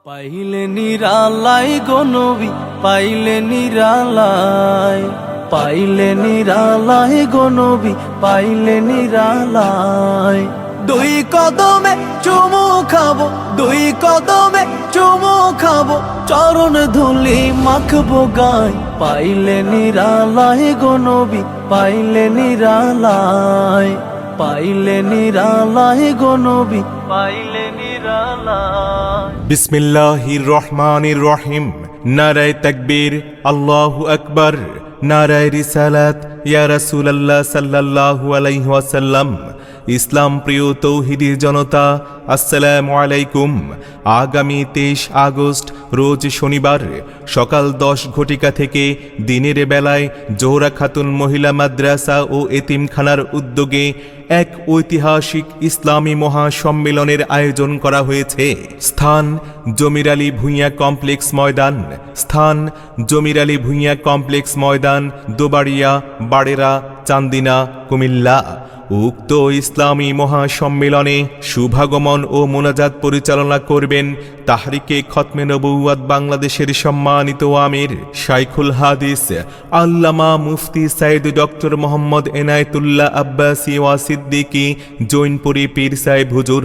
পাইলে নিরালাই গো নবী, পাইলে নিরালাই, পাইলে নিরালাই গো নবী, পাইলে নিরালাই। দুই কদমে চুমু খাবো, দুই কদমে চুমু খাবো, চরণ ধুলি মাখবো গায়। পাইলে নিরালাই গো নবী, পাইলে নিরালাই, পাইলে নিরালাই গো নবী, পাইলে নিরালাই। বিসমিল্লাহির রহমানির রহিম। নারায়ে তাকবীর, আল্লাহু আকবার। নারায়ে রিসালাত, ইয়া রাসূলুল্লাহ সাল্লাল্লাহু আলাইহি ওয়াসাল্লাম। ইসলাম প্রিয় তৌহিদি জনতা, আসসালামু আলাইকুম। আগামী 23 আগস্ট রোজ শনিবার সকাল 10 ঘটিকা থেকে দিনের বেলায় জোহরা খাতুন মহিলা মাদ্রাসা ও এতিমখানার উদ্যোগে এক ঐতিহাসিক ইসলামী মহাসম্মেলনের আয়োজন করা হয়েছে। স্থান জমির আলী ভূঁইয়া কমপ্লেক্স ময়দান, স্থান জমির আলী ভূঁইয়া কমপ্লেক্স ময়দান, দোবাড়িয়া, বাড়েরা, চান্দিনা, কুমিল্লা। উক্ত ইসলামী মহাসম্মেলনে শুভাগমন ও মোনাজাত পরিচালনা করবেন তাহরিকে খতমে নবুওয়াত বাংলাদেশের সম্মানিত আমির শাইখুল হাদিস আল্লামা মুফতি সাইদ ডক্টর মোহাম্মদ এনায়েতুল্লাহ আব্বাসী ওয়া সিদ্দিকী জৈনপুরী পীর সাহেব হুজুর।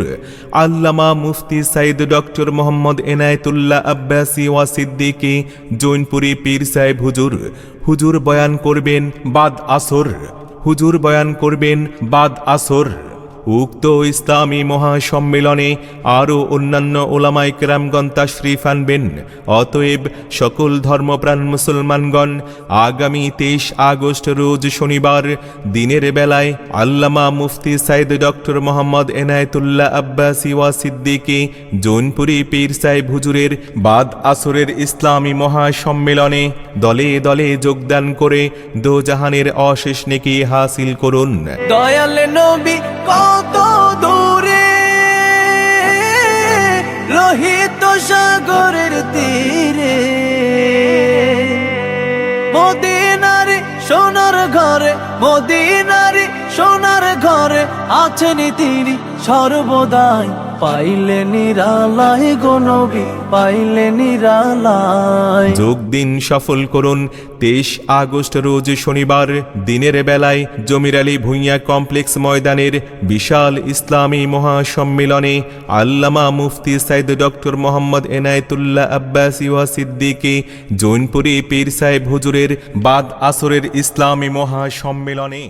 আল্লামা মুফতি সাইদ ডক্টর মোহাম্মদ এনায়েতুল্লাহ আব্বাসী ওয়া সিদ্দিকী জৈনপুরী পীর সাহেব হুজুর। হুজুর বয়ান করবেন বাদ আসর, হুজুর বয়ান করবেন বাদ আসর। উক্ত ইসলামী মহাসম্মেলনে আরও অন্যান্য ওলামায়ে কেরামগণ তাশরিফ আনবেন। অতএব সকল ধর্মপ্রাণ মুসলমানগণ আগামী 23 আগস্ট রোজ শনিবার দিনের বেলায় আল্লামা মুফতি সাইদ ডক্টর মোহাম্মদ এনায়েতুল্লাহ আব্বাসী ওয়া সিদ্দিকী জৈনপুরী পীর সাহেব হুজুরের বাদ আসরের ইসলামী মহাসম্মেলনে দলে দলে যোগদান করে দোজাহানের অশেষ নেকি হাসিল করুন। দয়াল নবী কত দূরে, লোহিত সাগরের তীরে, মদিনারে সোনার ঘরে, মদিনারে সোনার ঘরে আছেন তিনি সর্বদাই। পাইলে নিরালাই গো নবী, পাইলে নিরালাই। যোগ দিন সফল করুন 23 আগস্ট রোজ শনিবার দিনের বেলায় জমির আলী ভূঁইয়া কমপ্লেক্স ময়দানের বিশাল ইসলামী মহাসম্মেলনে আল্লামা মুফতি সাইদ ডক্টর মোহাম্মদ এনায়েতুল্লাহ আব্বাসী ওয়া সিদ্দিকী জৈনপুরী পীর সাহেব হুজুরের বাদ আসরের ইসলামী মহাসম্মেলনে।